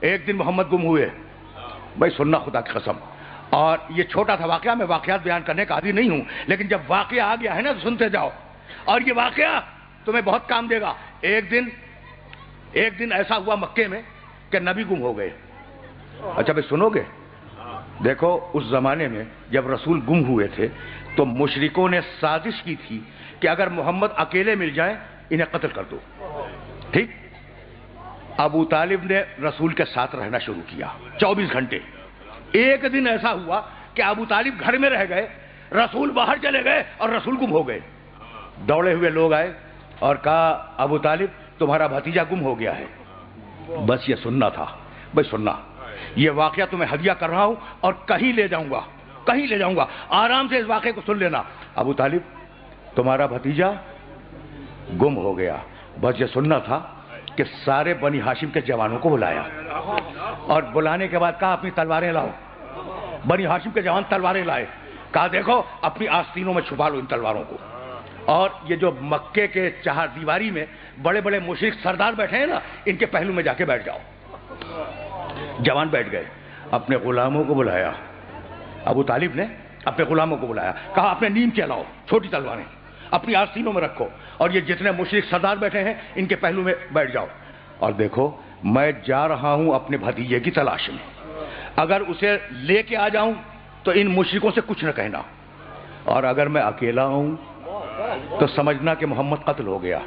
ایک دن محمد گم ہوئے. بھائی سننا خدا کی قسم. اور یہ چھوٹا تھا واقعہ, میں واقعات بیان کرنے کا عادی نہیں ہوں, لیکن جب واقعہ آ گیا ہے نا تو سنتے جاؤ, اور یہ واقعہ تمہیں بہت کام دے گا. ایک دن ایسا ہوا مکے میں کہ نبی گم ہو گئے. اچھا بھائی سنو گے؟ دیکھو اس زمانے میں جب رسول گم ہوئے تھے تو مشرکوں نے سازش کی تھی کہ اگر محمد اکیلے مل جائیں انہیں قتل کر دو. ٹھیک. ابو طالب نے رسول کے ساتھ رہنا شروع کیا 24 گھنٹے. ایک دن ایسا ہوا کہ ابو طالب گھر میں رہ گئے, رسول باہر چلے گئے اور رسول گم ہو گئے. دوڑے ہوئے لوگ آئے اور کہا ابو طالب تمہارا بھتیجا گم ہو گیا ہے. بس یہ سننا تھا. بھائی سننا, یہ واقعہ تمہیں ہدیہ کر رہا ہوں اور کہیں لے جاؤں گا, آرام سے اس واقعے کو سن لینا. ابو طالب تمہارا بھتیجا گم ہو گیا. بس یہ سننا تھا کہ سارے بنی ہاشم کے جوانوں کو بلایا, اور بلانے کے بعد کہا اپنی تلواریں لاؤ. بنی ہاشم کے جوان تلواریں لائے. کہا دیکھو اپنی آستینوں میں چھپا لو ان تلواروں کو. اور یہ جو مکے کے چہار دیواری میں بڑے بڑے مشرک سردار بیٹھے ہیں نا, ان کے پہلو میں جا کے بیٹھ جاؤ. جوان بیٹھ گئے. اپنے غلاموں کو بلایا, ابو طالب نے اپنے غلاموں کو بلایا, کہا اپنے نیم کے لاؤ چھوٹی تلواریں, اپنی آستینوں میں رکھو, اور یہ جتنے مشرک سردار بیٹھے ہیں ان کے پہلو میں بیٹھ جاؤ. اور دیکھو میں جا رہا ہوں اپنے بھتیجے کی تلاش میں, اگر اسے لے کے آ جاؤں تو ان مشرکوں سے کچھ نہ کہنا, اور اگر میں اکیلا ہوں تو سمجھنا کہ محمد قتل ہو گیا.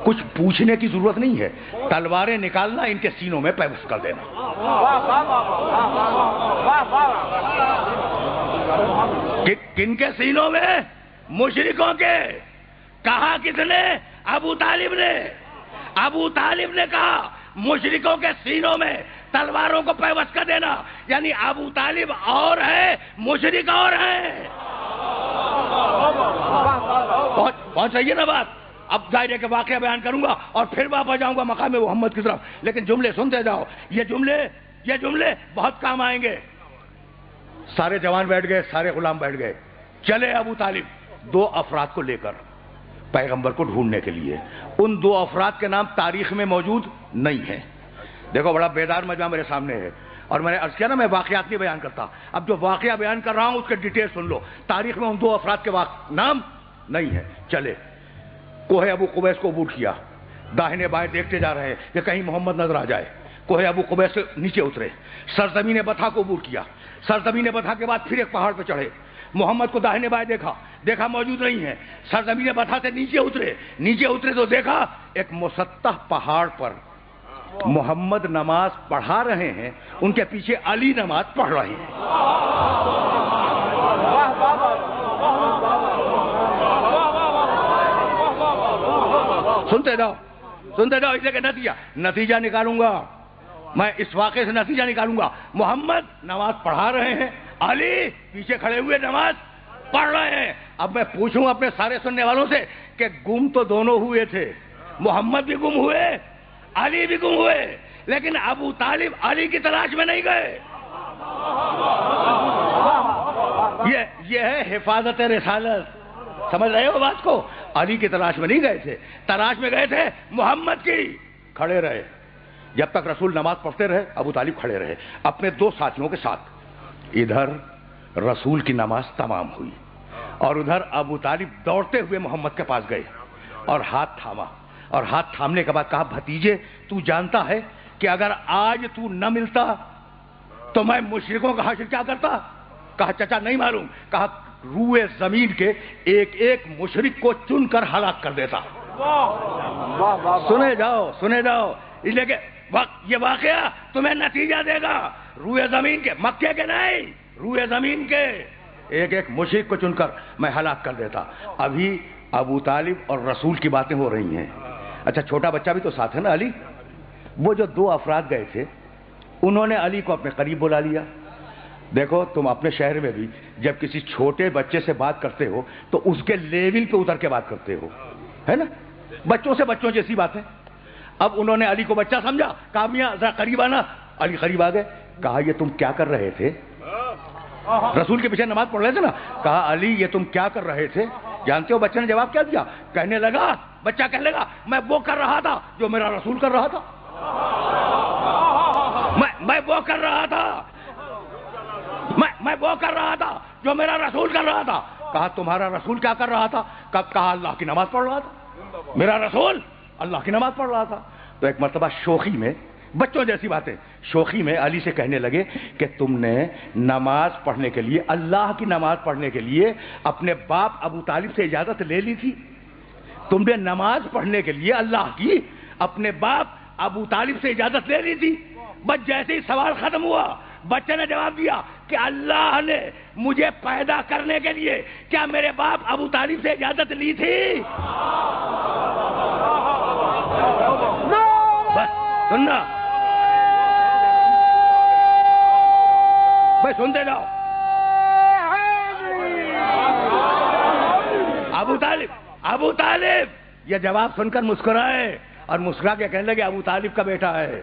کچھ پوچھنے کی ضرورت نہیں ہے, تلواریں نکالنا, ان کے سینوں میں پیوست کر دینا. کن کے سینوں میں؟ مشرکوں کے. کہا کس نے؟ ابو طالب نے. ابو طالب نے کہا مشرکوں کے سینوں میں تلواروں کو پیوست کر دینا. یعنی ابو طالب اور ہے, مشرک اور ہے. پہنچ رہی ہے نا بات؟ اب ظاہر کے واقعہ بیان کروں گا اور پھر واپس جاؤں گا مقام محمد کی طرف, لیکن جملے سنتے جاؤ. یہ جملے بہت کام آئیں گے. سارے جوان بیٹھ گئے, سارے غلام بیٹھ گئے. چلے ابو طالب 2 افراد کو لے کر پیغمبر کو ڈھونڈنے کے لیے. ان 2 افراد کے نام تاریخ میں موجود نہیں ہیں. دیکھو بڑا بیدار مجمع میرے سامنے ہے, اور میں نے عرض کیا نا میں واقعات نہیں بیان کرتا. اب جو واقعہ بیان کر رہا ہوں اس کے ڈیٹیل سن لو. تاریخ میں ان 2 افراد کے نام نہیں ہے. چلے کوہ ابو قبیس کو عبور کیا, داہنے بائیں دیکھتے جا رہے ہیں کہ کہیں محمد نظر آ جائے. کوہ ابو قبیس سے نیچے اترے, سرزمین بطحا کو عبور کیا. سرزمین بطحا کے بعد پھر ایک پہاڑ پہ چڑھے, محمد کو داہنے بائیں دیکھا موجود نہیں ہے. سرزمین بطحا سے نیچے اترے تو دیکھا ایک مسطح پہاڑ پر محمد نماز پڑھا رہے ہیں, ان کے پیچھے علی نماز پڑھ رہے ہیں. سنتے جاؤ. اس لیے کہ نتیجہ نکالوں گا میں, اس واقعے سے نتیجہ نکالوں گا. محمد نماز پڑھا رہے ہیں, علی پیچھے کھڑے ہوئے نماز پڑھ رہے ہیں. اب میں پوچھوں اپنے سارے سننے والوں سے کہ گم تو دونوں ہوئے تھے, محمد بھی گم ہوئے, علی بھی گم ہوئے, لیکن ابو طالب علی کی تلاش میں نہیں گئے. یہ ہے حفاظت رسالت. سمجھ رہے ہو بات کو؟ علی کی تلاش میں نہیں گئے تھے, تلاش میں گئے تھے محمد کی. کھڑے رہے جب تک رسول نماز پڑھتے رہے, ابو طالب کھڑے رہے اپنے 2 ساتھیوں کے ساتھ. ادھر رسول کی نماز تمام ہوئی اور ادھر ابو طالب دوڑتے ہوئے محمد کے پاس گئے اور ہاتھ تھاما, اور ہاتھ تھامنے کے بعد کہا بھتیجے تو جانتا ہے کہ اگر آج تو نہ ملتا تو میں مشرکوں کا حشر کیا کرتا؟ کہا چچا نہیں معلوم. کہا روئے زمین کے ایک مشرک کو چن کر ہلاک کر دیتا. سنے جاؤ اس لیے کہ یہ واقعہ تمہیں نتیجہ دے گا. روئے زمین کے, مکے کے نہیں, روئے زمین کے ایک مشرک کو چن کر میں ہلاک کر دیتا. ابھی ابو طالب اور رسول کی باتیں ہو رہی ہیں. اچھا چھوٹا بچہ بھی تو ساتھ ہے نا علی. وہ جو 2 افراد گئے تھے انہوں نے علی کو اپنے قریب بلا لیا. دیکھو تم اپنے شہر میں بھی جب کسی چھوٹے بچے سے بات کرتے ہو تو اس کے لیول پہ اتر کے بات کرتے ہو, ہے نا؟ بچوں سے بچوں جیسی بات ہے. اب انہوں نے علی کو بچہ سمجھا, کہا میاں ذرا قریب آنا. علی قریب آ گئے. کہا یہ تم کیا کر رہے تھے؟ رسول کے پیچھے نماز پڑھ رہے تھے نا. کہا علی یہ تم کیا کر رہے تھے؟ جانتے ہو بچے نے جواب کیا دیا؟ کہنے لگا, بچہ کہنے لگا میں وہ کر رہا تھا جو میرا رسول کر رہا تھا. میں وہ کر رہا تھا، میں وہ کر رہا تھا جو میرا رسول کر رہا تھا۔ کہا تمہارا رسول کیا کر رہا تھا؟ کہا اللہ کی نماز پڑھ رہا تھا، میرا رسول اللہ کی نماز پڑھ رہا تھا۔ تو ایک مرتبہ شوخی میں، بچوں جیسی باتیں، شوخی میں علی سے کہنے لگے کہ تم نے نماز پڑھنے کے لیے، اللہ کی نماز پڑھنے کے لیے اپنے باپ ابو طالب سے اجازت لے لی تھی؟ تم نے نماز پڑھنے کے لیے اللہ کی اپنے باپ ابو طالب سے اجازت لے لی تھی؟ بس جیسے ہی سوال ختم ہوا بچے نے جواب دیا کہ اللہ نے مجھے پیدا کرنے کے لیے کیا میرے باپ ابو طالب سے اجازت لی تھی؟ بس سننا بھائی، سنتے جاؤ۔ ابو طالب یہ جواب سن کر مسکرائے اور مسکرا کے کہنے لگے ابو طالب کا بیٹا ہے،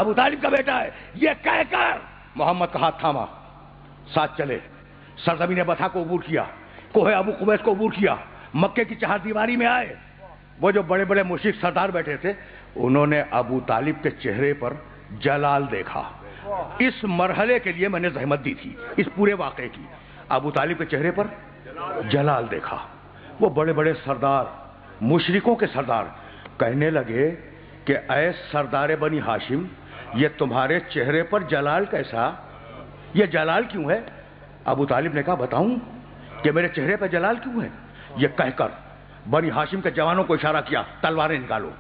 ابو طالب کا بیٹا ہے۔ یہ کہہ کر محمد کا ہاتھ تھاما، ساتھ چلے، سرزمین بطحا کو عبور کیا، کوہ ابو قبیس کو عبور کیا، مکے کی چہار دیواری میں آئے۔ وہ جو بڑے بڑے مشرک سردار بیٹھے تھے انہوں نے ابو طالب کے چہرے پر جلال دیکھا۔ اس مرحلے کے لیے میں نے زحمت دی تھی، اس پورے واقعے کی۔ ابو طالب کے چہرے پر جلال دیکھا۔ وہ بڑے بڑے سردار، مشرکوں کے سردار کہنے لگے کہ اے سردار بنی ہاشم، یہ تمہارے چہرے پر جلال کیسا؟ یہ جلال کیوں ہے؟ ابو طالب نے کہا بتاؤں کہ میرے چہرے پر جلال کیوں ہے؟ یہ کہہ کر بنی ہاشم کے جوانوں کو اشارہ کیا، تلواریں نکالو۔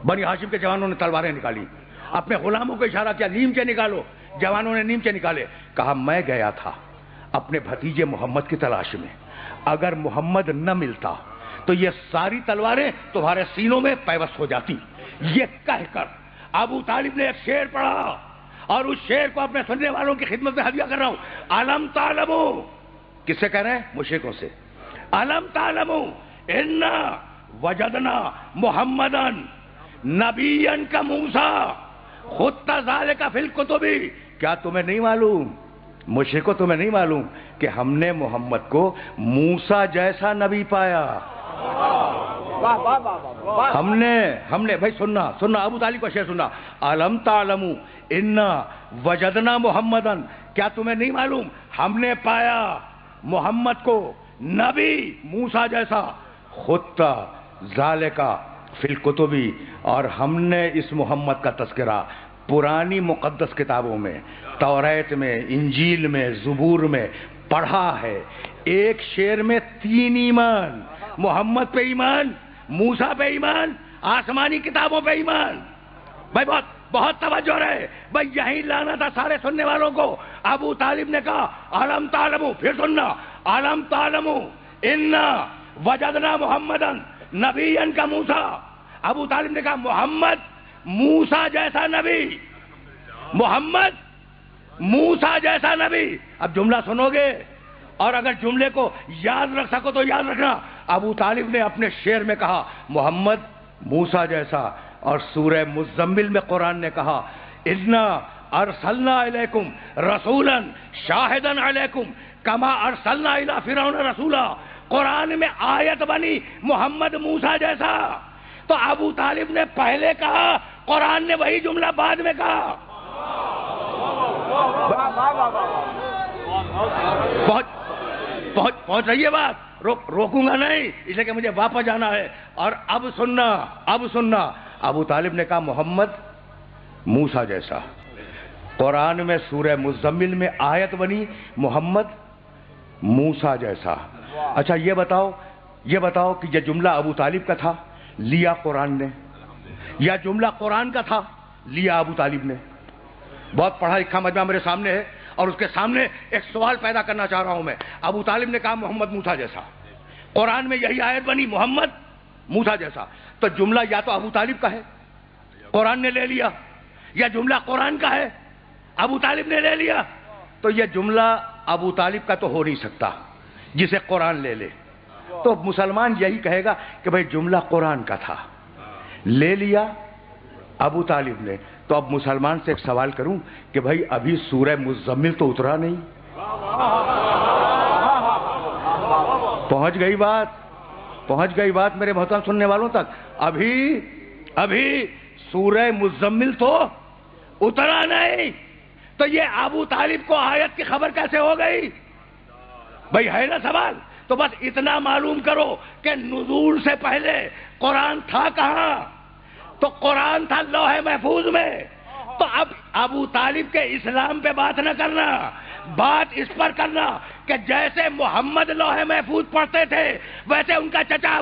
بنی ہاشم کے جوانوں نے تلواریں نکالی، اپنے غلاموں کو اشارہ کیا، نیمچے نکالو۔ جوانوں نے نیمچے نکالے۔ کہا میں گیا تھا اپنے بھتیجے محمد کی تلاش میں، اگر محمد نہ ملتا تو یہ ساری تلواریں تمہارے سینوں میں پیوست ہو جاتی۔ یہ کہہ کر ابو طالب نے ایک شعر پڑھا اور اس شعر کو اپنے سننے والوں کی خدمت میں ہدیہ کر رہا ہوں۔ علم تعلمو، کس سے کہہ رہے ہیں؟ مشرکوں سے۔ علم تعلمو انا وجدنا محمدن نبیا کا موسیٰ خط ذالک فی الکتب، کیا تمہیں نہیں معلوم، مشرکو تمہیں نہیں معلوم کہ ہم نے محمد کو موسیٰ جیسا نبی پایا؟ ہم نے بھائی سننا ابو طالب کا شعر سننا۔ علم تعلمو انا وجدنا محمدن، کیا تمہیں نہیں معلوم ہم نے پایا محمد کو نبی موسیٰ جیسا، خط ذالک فی الکتب، اور ہم نے اس محمد کا تذکرہ پرانی مقدس کتابوں میں، توریت میں، انجیل میں، زبور میں پڑھا ہے۔ ایک شعر میں 3 ایمان، محمد پہ ایمان، موسیٰ پہ ایمان، آسمانی کتابوں پہ ایمان۔ بھائی بہت توجہ رہے بھائی، یہی لانا تھا سارے سننے والوں کو۔ ابو طالب نے کہا علم تعلمو، پھر سننا، علم تعلمو انا وجدنا محمدن نبیا کا موسیٰ۔ ابو طالب نے کہا محمد موسیٰ جیسا نبی، محمد موسیٰ جیسا نبی۔ اب جملہ سنو گے اور اگر جملے کو یاد رکھ سکو تو یاد رکھنا۔ ابو طالب نے اپنے شعر میں کہا محمد موسیٰ جیسا، اور سورہ مزمل میں قرآن نے کہا انا ارسلنا الیکم رسولا شاہدا علیکم کما ارسلنا الی فرعون رسولا۔ قرآن میں آیت بنی محمد موسیٰ جیسا، تو ابو طالب نے پہلے کہا، قرآن نے وہی جملہ بعد میں کہا۔ پہنچ رہی ہے بات؟ روکوں گا نہیں، اس لیے کہ مجھے واپس جانا ہے۔ اور اب سننا ابو طالب نے کہا محمد موسیٰ جیسا، قرآن میں سورہ مزمل میں آیت بنی محمد موسیٰ جیسا۔ اچھا یہ بتاؤ کہ یہ جملہ ابو طالب کا تھا، لیا قرآن نے، یا جملہ قرآن کا تھا، لیا ابو طالب نے؟ بہت پڑھا لکھا مجمع میرے سامنے ہے اور اس کے سامنے ایک سوال پیدا کرنا چاہ رہا ہوں میں۔ ابو طالب نے کہا محمد موسیٰ جیسا، قرآن میں یہی آیت بنی محمد موسیٰ جیسا، تو جملہ یا تو ابو طالب کا ہے، قرآن نے لے لیا، یا جملہ قرآن کا ہے، ابو طالب نے لے لیا۔ تو یہ جملہ ابو طالب کا تو ہو نہیں سکتا جسے قرآن لے لے، تو مسلمان یہی کہے گا کہ بھئی جملہ قرآن کا تھا، لے لیا ابو طالب نے۔ تو اب مسلمان سے ایک سوال کروں کہ بھئی ابھی سورہ مزمل تو اترا نہیں، پہنچ گئی بات میرے محترم سننے والوں تک؟ ابھی سورہ مزمل تو اترا نہیں تو یہ ابو طالب کو آیت کی خبر کیسے ہو گئی؟ بھائی ہے نا سوال؟ تو بس اتنا معلوم کرو کہ نزول سے پہلے قرآن تھا کہاں؟ تو قرآن تھا لوح محفوظ میں. تو اب ابو طالب کے اسلام پہ بات نہ کرنا، بات اس پر کرنا کہ جیسے محمد لوح محفوظ پڑھتے تھے ویسے ان کا چچا